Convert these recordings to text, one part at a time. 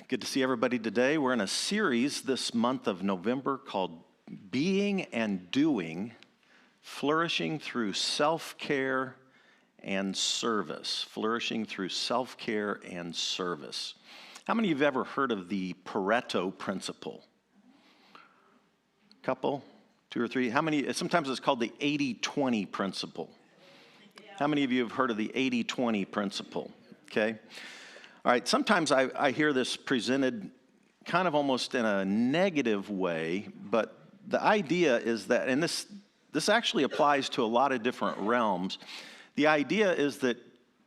Good to see everybody today. We're in a series this month of November called Being and Doing, Flourishing Through Self-Care and Service. Flourishing through self-care and service. How many of you have ever heard of the Pareto principle? Couple, two or three. How many? Sometimes it's called the 80-20 principle. How many of you have heard of the 80-20 principle? Okay. All right, sometimes I hear this presented kind of almost in a negative way, but the idea is that, and this actually applies to a lot of different realms, the idea is that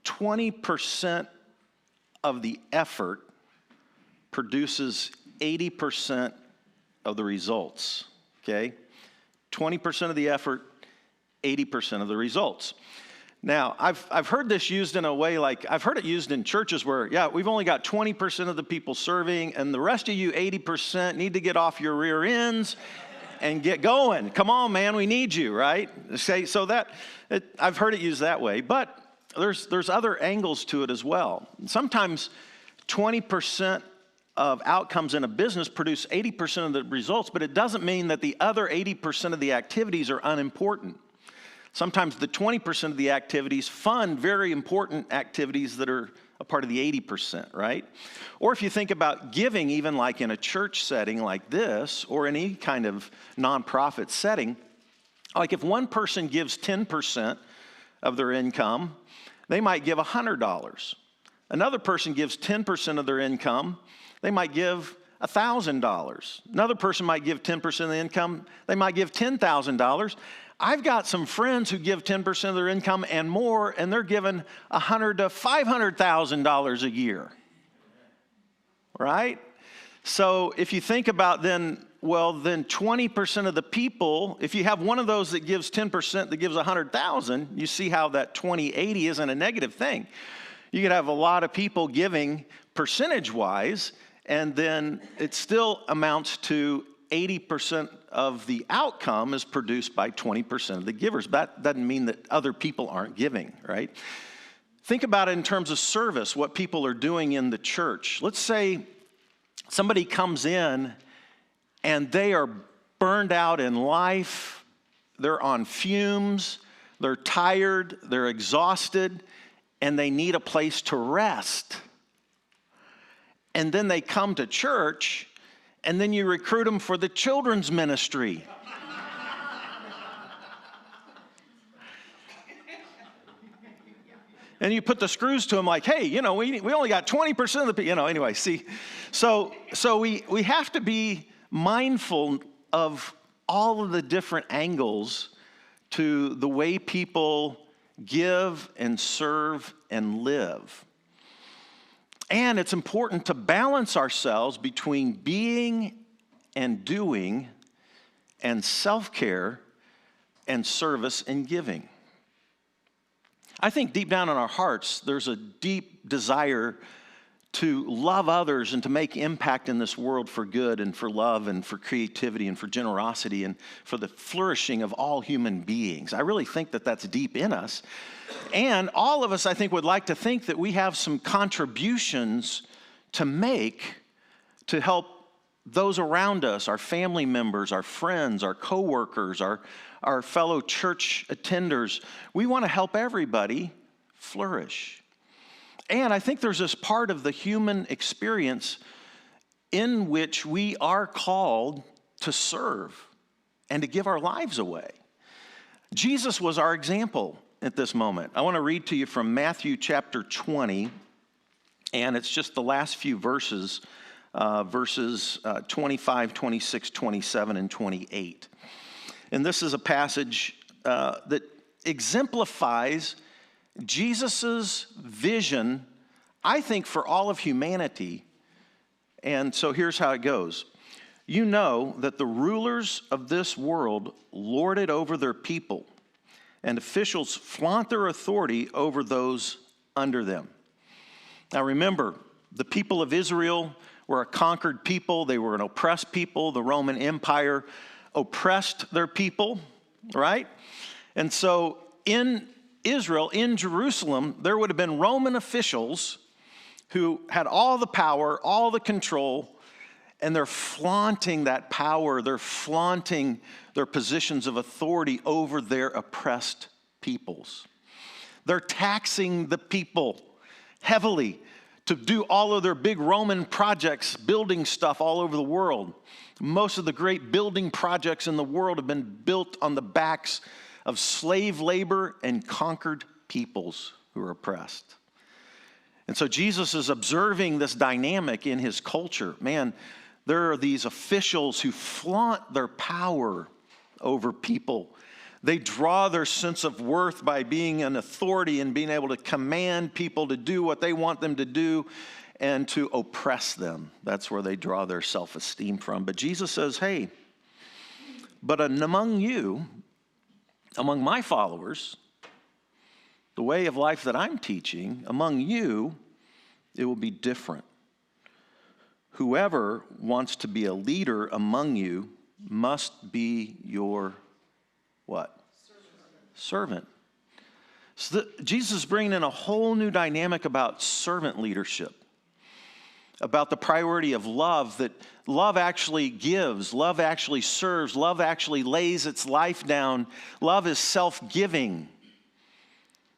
20% of the effort produces 80% of the results, okay? 20% of the effort, 80% of the results. Now, I've heard this used in a way like, I've heard it used in churches where, yeah, we've only got 20% of the people serving, and the rest of you 80% need to get off your rear ends and get going. Come on, man, we need you, right? I've heard it used that way, but there's other angles to it as well. Sometimes 20% of outcomes in a business produce 80% of the results, but it doesn't mean that the other 80% of the activities are unimportant. Sometimes the 20% of the activities fund very important activities that are a part of the 80%, right? Or if you think about giving, even like in a church setting like this, or in any kind of nonprofit setting, like if one person gives 10% of their income, they might give $100. Another person gives 10% of their income, they might give $1,000. Another person might give 10% of the income, they might give $10,000. I've got some friends who give 10% of their income and more, and they're given $100,000 to $500,000 a year, right? So if you think about then 20% of the people, if you have one of those that gives 10% that gives $100,000, you see how that 20-80 isn't a negative thing. You could have a lot of people giving percentage-wise, and then it still amounts to 80% of the outcome is produced by 20% of the givers. That doesn't mean that other people aren't giving, right? Think about it in terms of service, what people are doing in the church. Let's say somebody comes in and they are burned out in life, they're on fumes, they're tired, they're exhausted, and they need a place to rest. And then they come to church, and then you recruit them for the children's ministry. And you put the screws to them like, hey, we only got 20% of the people, anyway, see. So we have to be mindful of all of the different angles to the way people give and serve and live. And it's important to balance ourselves between being and doing and self-care and service and giving. I think deep down in our hearts, there's a deep desire to love others and to make impact in this world for good and for love and for creativity and for generosity and for the flourishing of all human beings. I really think that that's deep in us. And all of us, I think, would like to think that we have some contributions to make to help those around us, our family members, our friends, our coworkers, our fellow church attenders. We want to help everybody flourish. And I think there's this part of the human experience in which we are called to serve and to give our lives away. Jesus was our example at this moment. I want to read to you from Matthew chapter 20, and it's just the last few verses, verses 25, 26, 27, and 28. And this is a passage that exemplifies Jesus's vision, I think, for all of humanity. And so here's how it goes. You know that the rulers of this world lord it over their people, and officials flaunt their authority over those under them. Now remember, the people of Israel were a conquered people. They were an oppressed people. The Roman Empire oppressed their people, right? And so in Israel, in Jerusalem, there would have been Roman officials who had all the power, all the control, and they're flaunting that power. They're flaunting their positions of authority over their oppressed peoples. They're taxing the people heavily to do all of their big Roman projects, building stuff all over the world. Most of the great building projects in the world have been built on the backs of slave labor and conquered peoples who are oppressed. And so Jesus is observing this dynamic in his culture. Man, there are these officials who flaunt their power over people. They draw their sense of worth by being an authority and being able to command people to do what they want them to do and to oppress them. That's where they draw their self-esteem from. But Jesus says, hey, but among you, among my followers, the way of life that I'm teaching, among you, it will be different. Whoever wants to be a leader among you must be your what? Servant. So Jesus is bringing in a whole new dynamic about servant leadership, about the priority of love, that love actually gives, love actually serves, love actually lays its life down. Love is self-giving.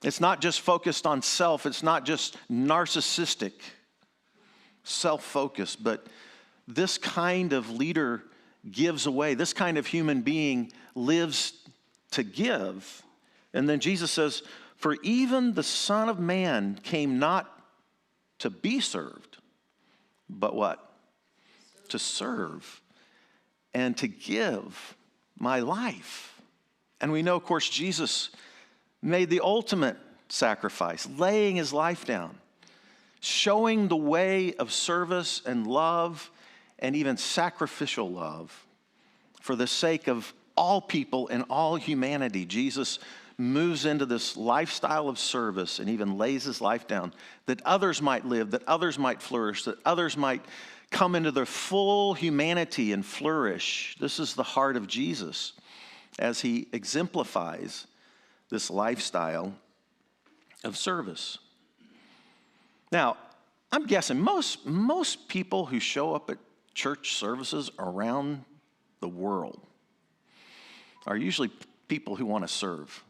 It's not just focused on self. It's not just narcissistic, self-focused, but this kind of leader gives away. This kind of human being lives to give. And then Jesus says, for even the Son of Man came not to be served, but what? To serve and to give my life. And we know, of course, Jesus made the ultimate sacrifice, laying his life down, showing the way of service and love and even sacrificial love for the sake of all people and all humanity. Jesus moves into this lifestyle of service and even lays his life down that others might live, that others might flourish, that others might come into their full humanity and flourish. This is the heart of Jesus as he exemplifies this lifestyle of service. Now, I'm guessing most people who show up at church services around the world are usually people who want to serve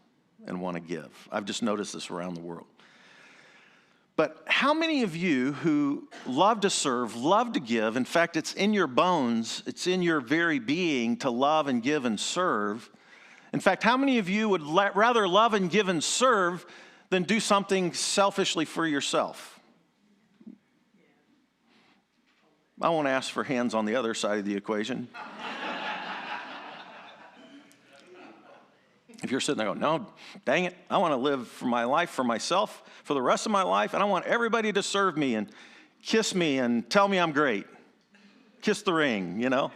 and want to give. I've just noticed this around the world. But how many of you who love to serve, love to give, in fact, it's in your bones, it's in your very being to love and give and serve. In fact, how many of you would rather love and give and serve than do something selfishly for yourself? I won't ask for hands on the other side of the equation. If you're sitting there going, no, dang it, I want to live for my life, for myself, for the rest of my life, and I want everybody to serve me and kiss me and tell me I'm great. Kiss the ring, you know?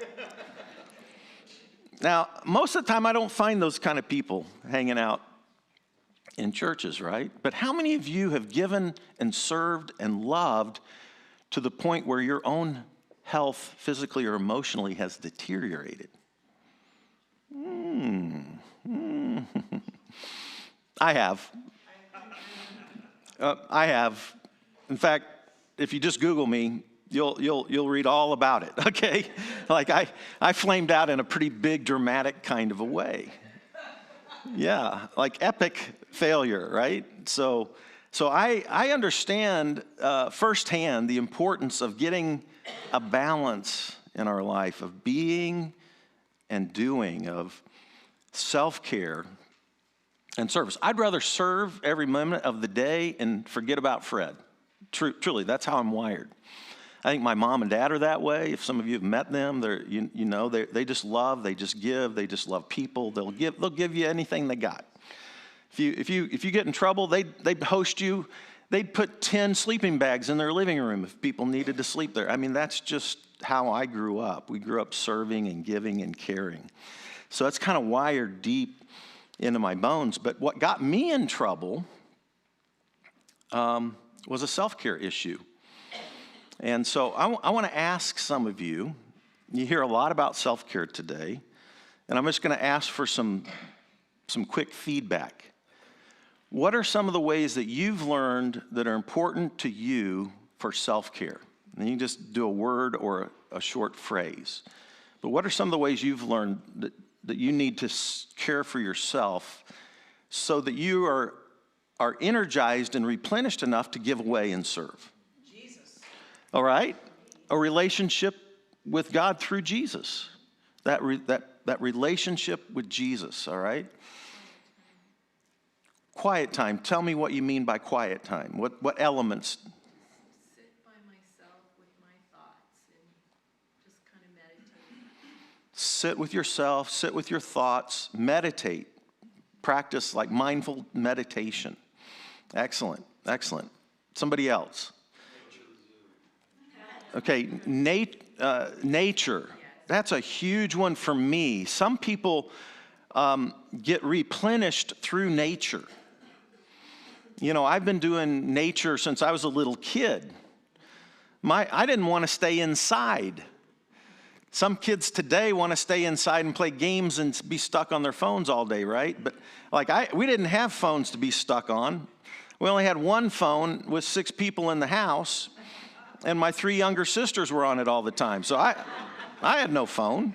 Now, most of the time I don't find those kind of people hanging out in churches, right? But how many of you have given and served and loved to the point where your own health, physically or emotionally, has deteriorated? I have. I have. In fact, if you just Google me, you'll read all about it, okay? Like I flamed out in a pretty big, dramatic kind of a way. Yeah, like epic failure, right? So I understand firsthand the importance of getting a balance in our life, of being and doing, of self-care and service. I'd rather serve every moment of the day and forget about Fred. Truly, that's how I'm wired. I think my mom and dad are that way. If some of you have met them, they just love, they just give, they just love people. They'll give you anything they got. If you get in trouble, they'd host you. They'd put 10 sleeping bags in their living room if people needed to sleep there. I mean, that's just how I grew up. We grew up serving and giving and caring. So that's kind of wired deep into my bones. But what got me in trouble was a self-care issue. And so I want to ask some of you, you hear a lot about self-care today, and I'm just going to ask for some quick feedback. What are some of the ways that you've learned that are important to you for self-care? And you can just do a word or a short phrase. But what are some of the ways you've learned that you need to care for yourself so that you are energized and replenished enough to give away and serve? Jesus. All right? A relationship with God through Jesus. That relationship with Jesus, all right? Quiet time. Tell me what you mean by quiet time. What elements? Sit by myself with my thoughts and just kind of meditate. Sit with yourself, sit with your thoughts, meditate. Practice like mindful meditation. Excellent, excellent. Somebody else. Okay, nature. That's a huge one for me. Some people get replenished through nature. You know, I've been doing nature since I was a little kid. I didn't want to stay inside. Some kids today want to stay inside and play games and be stuck on their phones all day, right? But we didn't have phones to be stuck on. We only had one phone with 6 people in the house, and my 3 younger sisters were on it all the time. So I had no phone.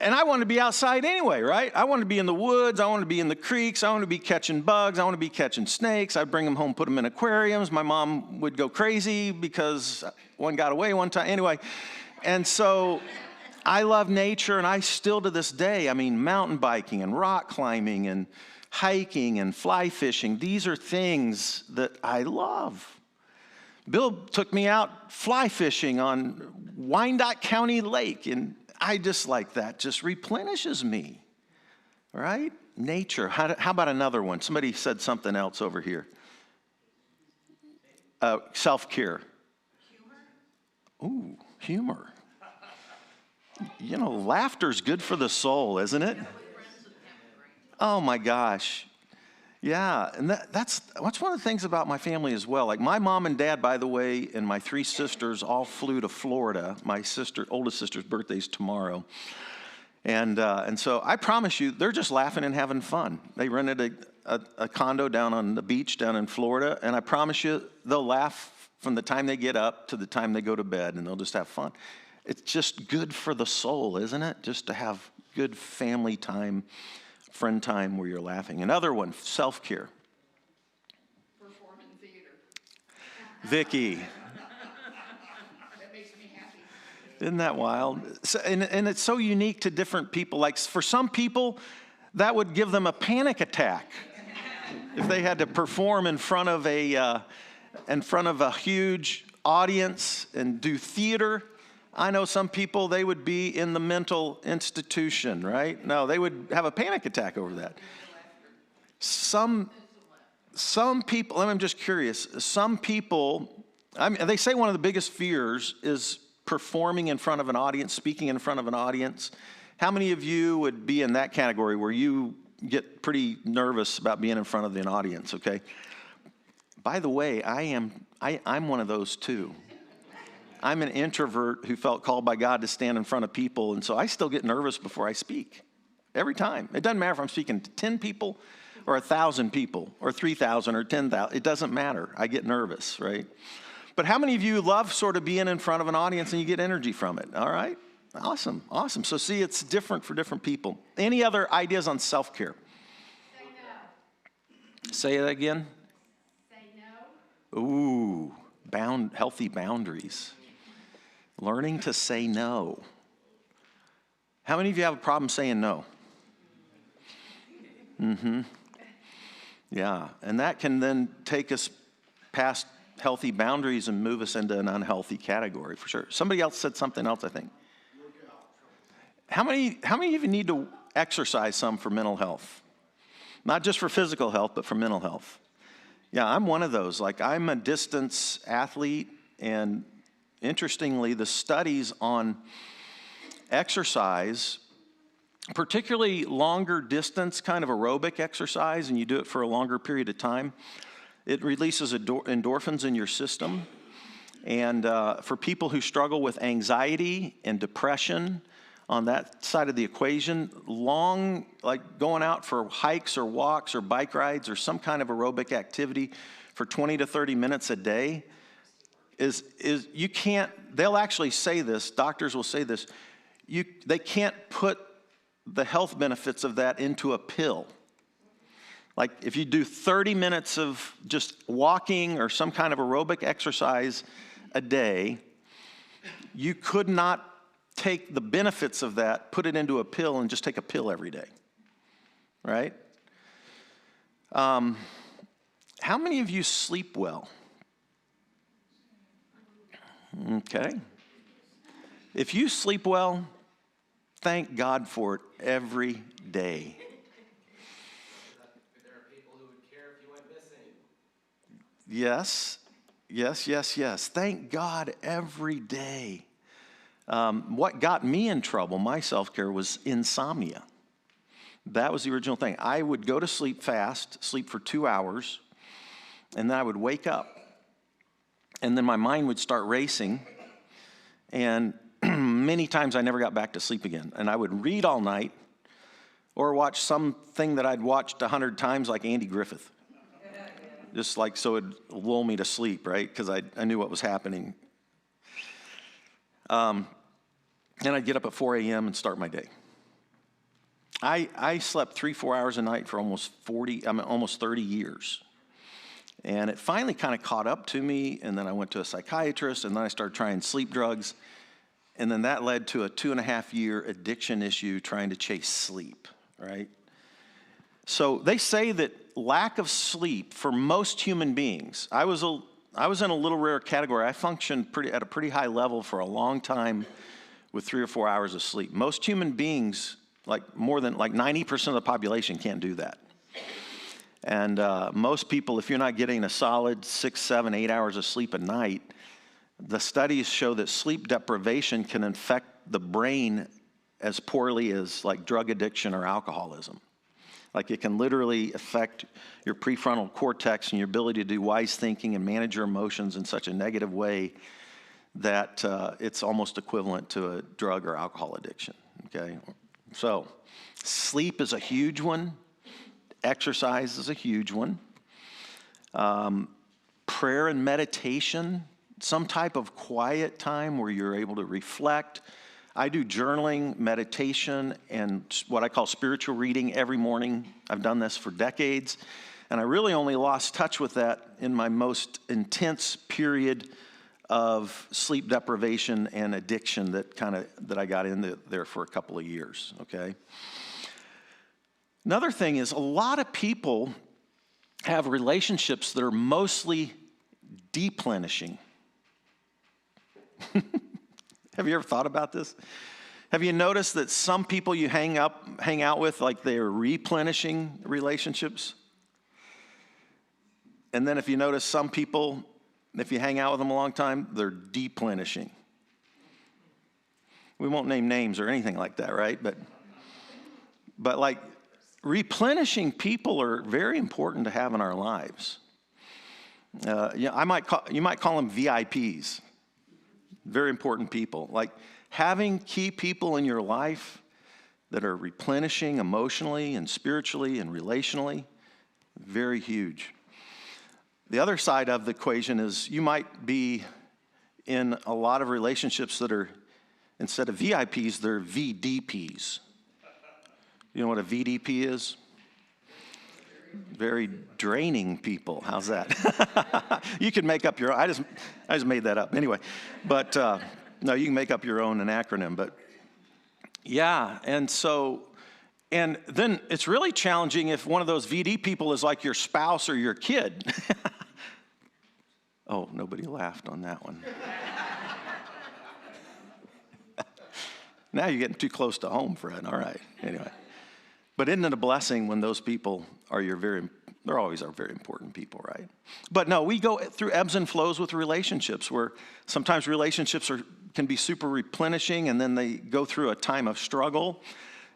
And I wanted to be outside anyway, right? I wanted to be in the woods. I wanted to be in the creeks. I wanted to be catching bugs. I wanted to be catching snakes. I'd bring them home, put them in aquariums. My mom would go crazy because one got away one time. Anyway, and so I love nature, and I still to this day, mountain biking and rock climbing and hiking and fly fishing. These are things that I love. Bill took me out fly fishing on Wyandotte County Lake, and I just like that. Just replenishes me, right? Nature. How about another one? Somebody said something else over here. Self-care. Ooh, humor. You know, laughter's good for the soul, isn't it? Oh my gosh. Yeah, and that's one of the things about my family as well. Like my mom and dad, by the way, and my 3 sisters all flew to Florida. My oldest sister's birthday is tomorrow. And so I promise you, they're just laughing and having fun. They rented a condo down on the beach down in Florida, and I promise you, they'll laugh from the time they get up to the time they go to bed, and they'll just have fun. It's just good for the soul, isn't it? Just to have good family time, friend time where you're laughing. Another one, self-care. Perform in theater. Vicky. That makes me happy. Isn't that wild? So, and it's so unique to different people. Like for some people, that would give them a panic attack if they had to perform in front of a huge audience and do theater. I know some people, they would be in the mental institution, right? No, they would have a panic attack over that. Some people, I'm just curious, some people, they say one of the biggest fears is performing in front of an audience, speaking in front of an audience. How many of you would be in that category where you get pretty nervous about being in front of an audience, okay? By the way, I'm one of those too. I'm an introvert who felt called by God to stand in front of people, and so I still get nervous before I speak. Every time. It doesn't matter if I'm speaking to 10 people or 1,000 people or 3,000 or 10,000. It doesn't matter. I get nervous, right? But how many of you love sort of being in front of an audience and you get energy from it? All right? Awesome. So see, it's different for different people. Any other ideas on self-care? Say no. Say it again. Say no. Ooh, healthy boundaries. Learning to say no. How many of you have a problem saying no? Yeah, and that can then take us past healthy boundaries and move us into an unhealthy category for sure. Somebody else said something else, I think. How many of you need to exercise some for mental health? Not just for physical health, but for mental health. Yeah, I'm one of those. Like I'm a distance athlete, and interestingly, the studies on exercise, particularly longer distance kind of aerobic exercise, and you do it for a longer period of time, it releases endorphins in your system. And for people who struggle with anxiety and depression on that side of the equation, like going out for hikes or walks or bike rides or some kind of aerobic activity for 20 to 30 minutes a day is you can't, they'll actually say this, doctors will say this, they can't put the health benefits of that into a pill. Like if you do 30 minutes of just walking or some kind of aerobic exercise a day, you could not take the benefits of that, put it into a pill, and just take a pill every day, right? How many of you sleep well? Okay. If you sleep well, thank God for it every day. There are people who would care if you went missing. Yes, yes, yes, yes. Thank God every day. What got me in trouble, my self-care, was insomnia. That was the original thing. I would go to sleep fast, sleep for 2 hours, and then I would wake up. And then my mind would start racing, and many times I never got back to sleep again. And I would read all night or watch something that I'd watched 100 times, like Andy Griffith. Just like so it'd lull me to sleep, right? Because I knew what was happening. And I'd get up at 4 a.m. and start my day. I slept 3-4 hours a night for almost 30 years. And it finally kind of caught up to me, and then I went to a psychiatrist, and then I started trying sleep drugs. And then that led to a 2.5-year addiction issue trying to chase sleep, right? So they say that lack of sleep for most human beings, I was in a little rare category. I functioned at a pretty high level for a long time with 3 or 4 hours of sleep. Most human beings, more than 90% of the population can't do that. And most people, if you're not getting a solid 6, 7, 8 hours of sleep a night, the studies show that sleep deprivation can affect the brain as poorly as like drug addiction or alcoholism. Like it can literally affect your prefrontal cortex and your ability to do wise thinking and manage your emotions in such a negative way that it's almost equivalent to a drug or alcohol addiction, okay? So sleep is a huge one. Exercise is a huge one. Prayer and meditation, some type of quiet time where you're able to reflect. I do journaling, meditation, and what I call spiritual reading every morning. I've done this for decades, and I really only lost touch with that in my most intense period of sleep deprivation and addiction that I got into there for a couple of years, okay? Another thing is a lot of people have relationships that are mostly deplenishing. Have you ever thought about this? Have you noticed that some people you hang out with, like they're replenishing relationships? And then if you notice some people, if you hang out with them a long time, they're deplenishing. We won't name names or anything like that, right? But like replenishing people are very important to have in our lives. You might call them VIPs. Very important people. Like having key people in your life that are replenishing emotionally and spiritually and relationally, very huge. The other side of the equation is you might be in a lot of relationships that are, instead of VIPs, they're VDPs. You know what a VDP is? Very draining people. How's that? You can make up your own. I just made that up. Anyway, but no, you can make up your own an acronym. But yeah, and then it's really challenging if one of those VD people is like your spouse or your kid. Oh, nobody laughed on that one. Now you're getting too close to home, Fred. All right. Anyway. But isn't it a blessing when those people are they're always our very important people, right? But no, we go through ebbs and flows with relationships where sometimes relationships can be super replenishing and then they go through a time of struggle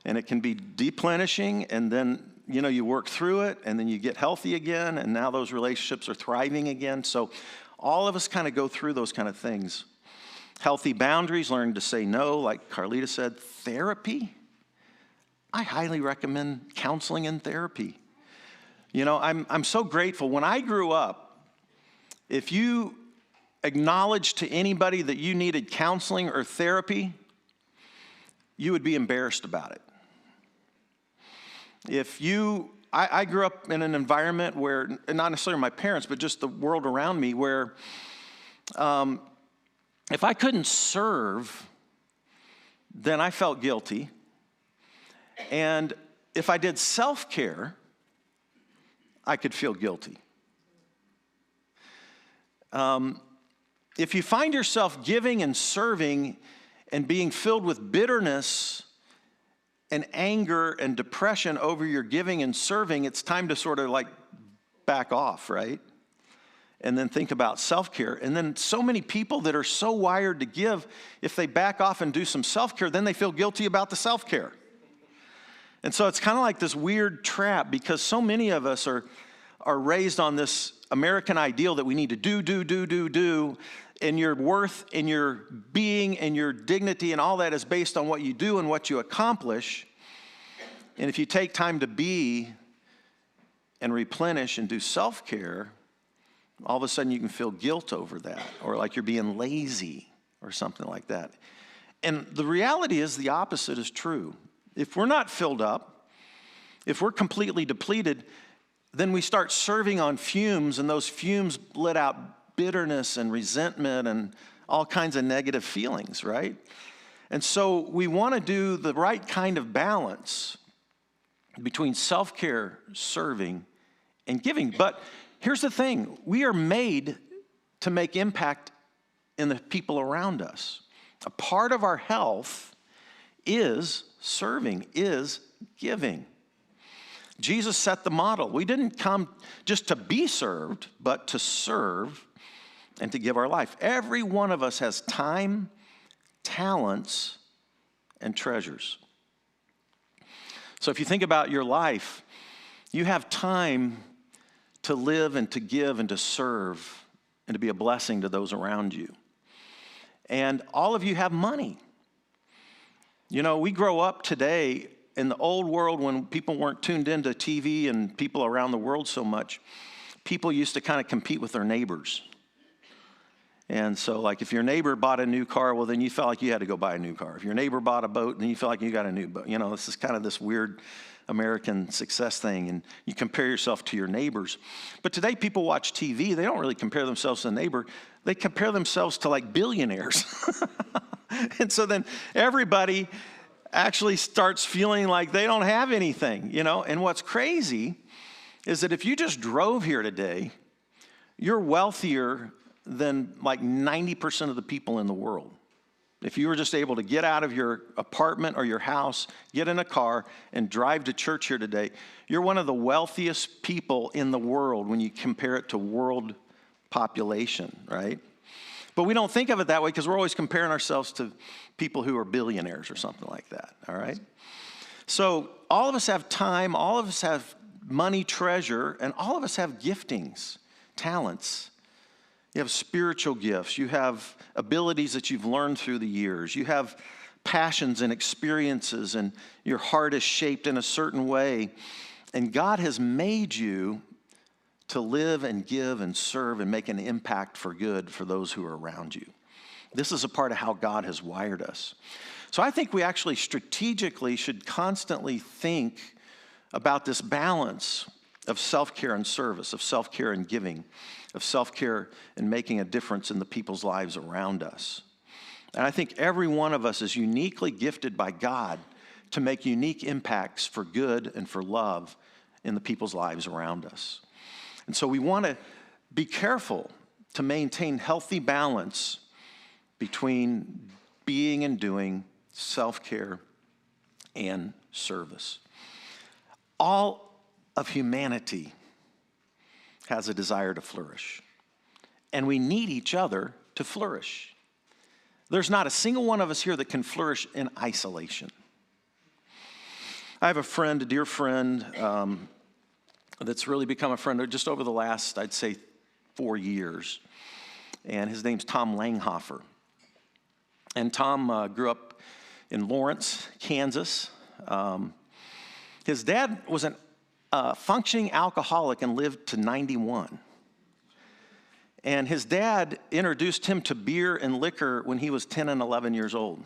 and it can be deplenishing and then, you work through it and then you get healthy again and now those relationships are thriving again. So all of us kind of go through those kind of things. Healthy boundaries, learning to say no, like Carlita said, therapy. I highly recommend counseling and therapy. I'm so grateful. When I grew up, if you acknowledged to anybody that you needed counseling or therapy, you would be embarrassed about it. I grew up in an environment where, not necessarily my parents, but just the world around me, where if I couldn't serve, then I felt guilty. And if I did self-care, I could feel guilty. If you find yourself giving and serving and being filled with bitterness and anger and depression over your giving and serving, it's time to sort of like back off, right? And then think about self-care. And then so many people that are so wired to give, if they back off and do some self-care, then they feel guilty about the self-care. And so it's kind of like this weird trap, because so many of us are raised on this American ideal that we need to do, and your worth and your being and your dignity and all that is based on what you do and what you accomplish. And if you take time to be and replenish and do self-care, all of a sudden you can feel guilt over that, or like you're being lazy or something like that. And the reality is the opposite is true. If we're not filled up, if we're completely depleted, then we start serving on fumes, and those fumes let out bitterness and resentment and all kinds of negative feelings, right? And so we want to do the right kind of balance between self-care, serving, and giving. But here's the thing. We are made to make impact in the people around us. A part of our health is serving, is giving. Jesus set the model. We didn't come just to be served, but to serve and to give our life. Every one of us has time, talents, and treasures. So if you think about your life, you have time to live and to give and to serve and to be a blessing to those around you. And all of you have money. You know, we grow up today in the old world when people weren't tuned into TV and people around the world so much. People used to kind of compete with their neighbors. And so, like, if your neighbor bought a new car, well, then you felt like you had to go buy a new car. If your neighbor bought a boat, then you felt like you got a new boat. You know, this is kind of this weird American success thing, and you compare yourself to your neighbors. But today, people watch TV. They don't really compare themselves to the neighbor. They compare themselves to, like, billionaires. And so then everybody actually starts feeling like they don't have anything, you know? And what's crazy is that if you just drove here today, you're wealthier than like 90% of the people in the world. If you were just able to get out of your apartment or your house, get in a car, and drive to church here today, you're one of the wealthiest people in the world when you compare it to world population, right? But we don't think of it that way because we're always comparing ourselves to people who are billionaires or something like that, all right? So all of us have time, all of us have money, treasure, and all of us have giftings, talents. You have spiritual gifts. You have abilities that you've learned through the years. You have passions and experiences, and your heart is shaped in a certain way. And God has made you to live and give and serve and make an impact for good for those who are around you. This is a part of how God has wired us. So I think we actually strategically should constantly think about this balance of self-care and service, of self-care and giving, of self-care and making a difference in the people's lives around us. And I think every one of us is uniquely gifted by God to make unique impacts for good and for love in the people's lives around us. And so we want to be careful to maintain healthy balance between being and doing self-care and service. All of humanity has a desire to flourish, and we need each other to flourish. There's not a single one of us here that can flourish in isolation. I have a friend, a dear friend, that's really become a friend just over the last, I'd say, 4 years. And his name's Tom Langhofer. And Tom grew up in Lawrence, Kansas. His dad was a functioning alcoholic and lived to 91. And his dad introduced him to beer and liquor when he was 10 and 11 years old.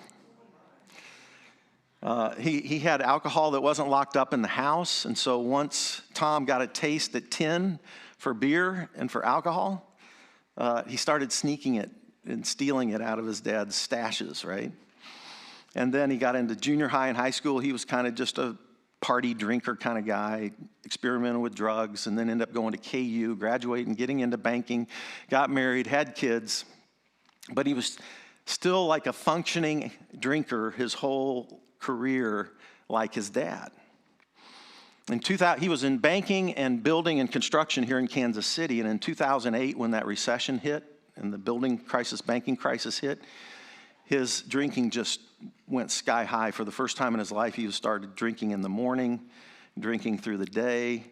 He had alcohol that wasn't locked up in the house, and so once Tom got a taste at 10 for beer and for alcohol, he started sneaking it and stealing it out of his dad's stashes, right? And then he got into junior high and high school. He was kind of just a party drinker kind of guy, experimenting with drugs, and then ended up going to KU, graduating, getting into banking, got married, had kids, but he was still like a functioning drinker his whole career, like his dad. In 2000, he was in banking and building and construction here in Kansas City, and in 2008, when that recession hit and the banking crisis hit, his drinking just went sky high. For the first time in his life, he started drinking in the morning, drinking through the day.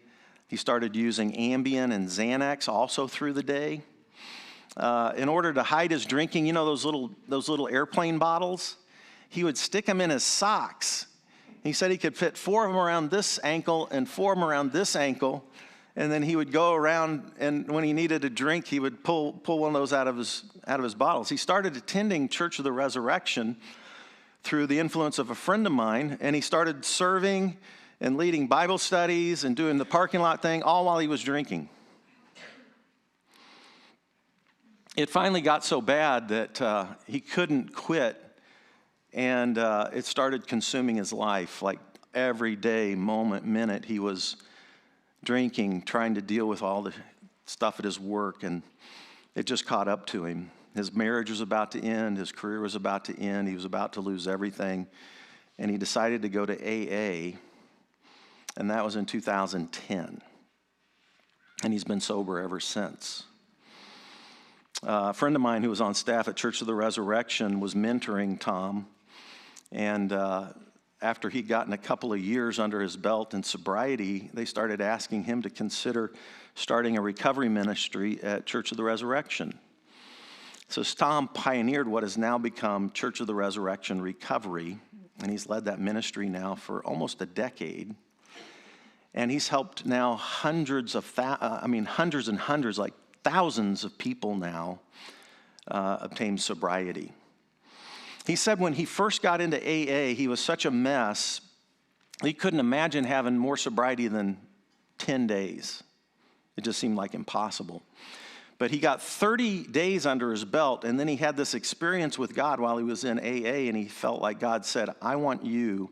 He started using Ambien and Xanax also through the day. In order to hide his drinking, you know those little airplane bottles? He would stick them in his socks. He said he could fit 4 of them around this ankle and 4 of them around this ankle. And then he would go around, and when he needed a drink, he would pull one of those out of his bottles. He started attending Church of the Resurrection through the influence of a friend of mine, and he started serving and leading Bible studies and doing the parking lot thing, all while he was drinking. It finally got so bad that he couldn't quit, and it started consuming his life. Like every day, moment, minute, he was drinking, trying to deal with all the stuff at his work, and it just caught up to him. His marriage was about to end. His career was about to end. He was about to lose everything, and he decided to go to AA, and that was in 2010, and he's been sober ever since. A friend of mine who was on staff at Church of the Resurrection was mentoring Tom, and after he'd gotten a couple of years under his belt in sobriety, they started asking him to consider starting a recovery ministry at Church of the Resurrection. So Tom pioneered what has now become Church of the Resurrection Recovery, and he's led that ministry now for almost a decade. And he's helped now hundreds and hundreds, like thousands of people now obtain sobriety. He said when he first got into AA, he was such a mess, he couldn't imagine having more sobriety than 10 days. It just seemed like impossible. But he got 30 days under his belt, and then he had this experience with God while he was in AA, and he felt like God said, I want you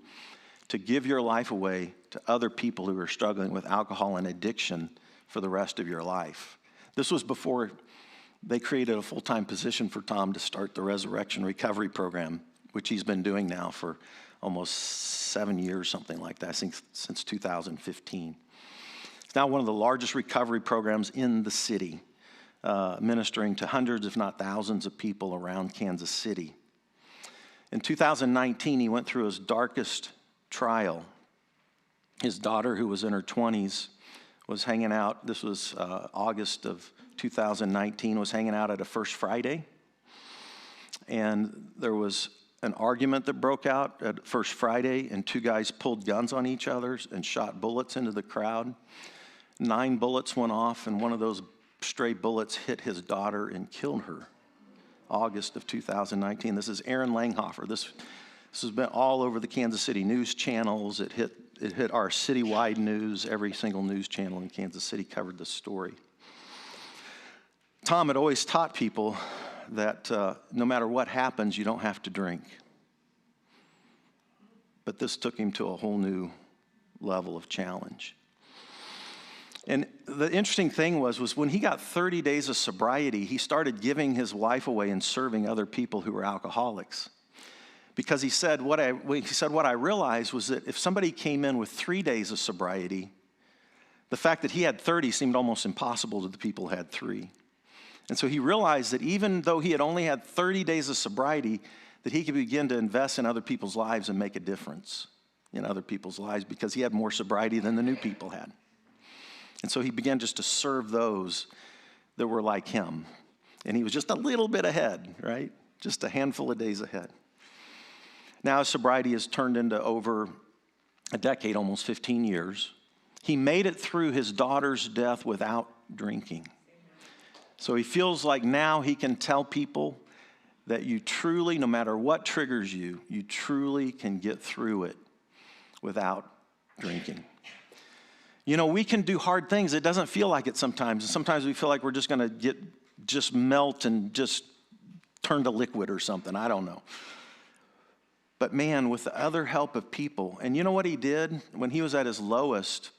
to give your life away to other people who are struggling with alcohol and addiction for the rest of your life. This was before they created a full-time position for Tom to start the Resurrection Recovery Program, which he's been doing now for almost 7 years, something like that, I think since 2015. It's now one of the largest recovery programs in the city, ministering to hundreds, if not thousands, of people around Kansas City. In 2019, he went through his darkest trial. His daughter, who was in her 20s, was hanging out. This was August of 2019, was hanging out at a First Friday. And there was an argument that broke out at First Friday, and 2 guys pulled guns on each other and shot bullets into the crowd. 9 bullets went off, and one of those stray bullets hit his daughter and killed her. August of 2019. This is Aaron Langhofer. This has been all over the Kansas City news channels. It hit our citywide news. Every single news channel in Kansas City covered this story. Tom had always taught people that no matter what happens, you don't have to drink. But this took him to a whole new level of challenge. And the interesting thing was when he got 30 days of sobriety, he started giving his life away and serving other people who were alcoholics. Because he said, what I realized was that if somebody came in with 3 days of sobriety, the fact that he had 30 seemed almost impossible to the people who had 3. And so he realized that even though he had only had 30 days of sobriety, that he could begin to invest in other people's lives and make a difference in other people's lives because he had more sobriety than the new people had. And so he began just to serve those that were like him. And he was just a little bit ahead, right? Just a handful of days ahead. Now his sobriety has turned into over a decade, almost 15 years. He made it through his daughter's death without drinking. So he feels like now he can tell people that you truly, no matter what triggers you, you truly can get through it without drinking. You know, we can do hard things. It doesn't feel like it sometimes. And sometimes we feel like we're just going to just melt and just turn to liquid or something. I don't know. But man, with the other help of people, and you know what he did? When he was at his lowest,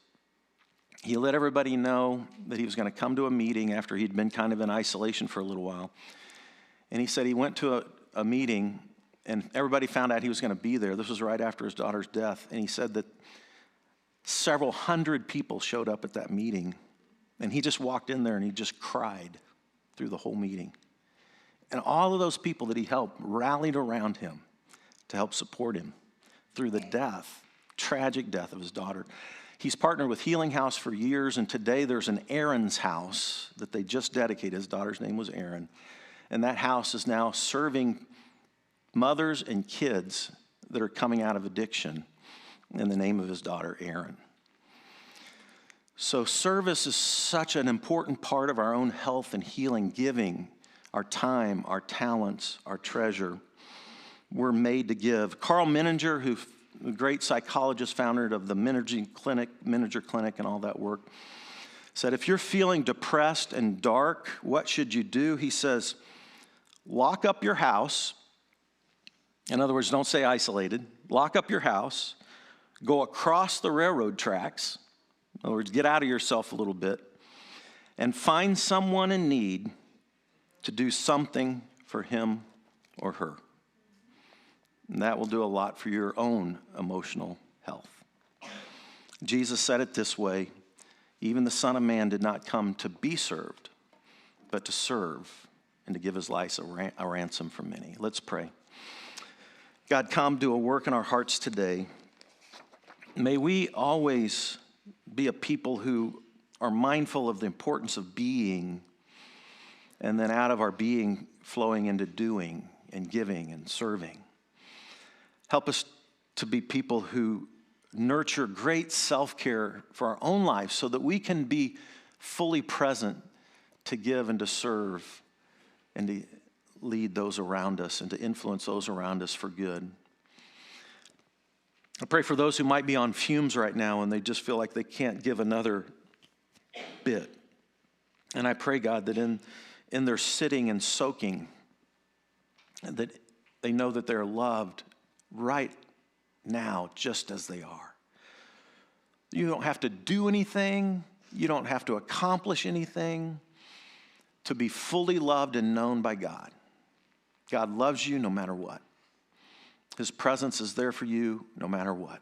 he let everybody know that he was going to come to a meeting after he'd been kind of in isolation for a little while. And he said he went to a meeting, and everybody found out he was going to be there. This was right after his daughter's death. And he said that several hundred people showed up at that meeting. And he just walked in there and he just cried through the whole meeting. And all of those people that he helped rallied around him to help support him through the tragic death of his daughter. He's partnered with Healing House for years, and today there's an Aaron's house that they just dedicated. His daughter's name was Aaron. And that house is now serving mothers and kids that are coming out of addiction in the name of his daughter, Aaron. So service is such an important part of our own health and healing, giving our time, our talents, our treasure. We're made to give. Carl Menninger, who a great psychologist, founder of the Menninger Clinic and all that work, said, if you're feeling depressed and dark, what should you do? He says, lock up your house. In other words, don't say isolated. Lock up your house. Go across the railroad tracks. In other words, get out of yourself a little bit. And find someone in need to do something for him or her. And that will do a lot for your own emotional health. Jesus said it this way, even the Son of Man did not come to be served, but to serve and to give his life a ransom for many. Let's pray. God, come do a work in our hearts today. May we always be a people who are mindful of the importance of being, and then out of our being flowing into doing and giving and serving. Help us to be people who nurture great self-care for our own lives so that we can be fully present to give and to serve and to lead those around us and to influence those around us for good. I pray for those who might be on fumes right now and they just feel like they can't give another bit. And I pray, God, that in their sitting and soaking, that they know that they're loved right now just as they are. You don't have to do anything. You don't have to accomplish anything to be fully loved and known by God. God loves you no matter what. His presence is there for you no matter what.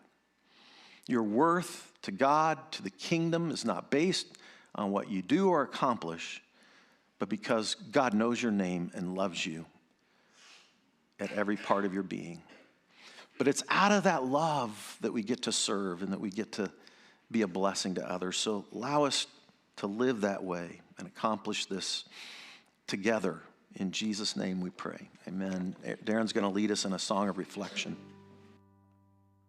Your worth to God, to the kingdom, is not based on what you do or accomplish, but because God knows your name and loves you at every part of your being. But it's out of that love that we get to serve and that we get to be a blessing to others. So allow us to live that way and accomplish this together. In Jesus' name we pray. Amen. Darren's going to lead us in a song of reflection.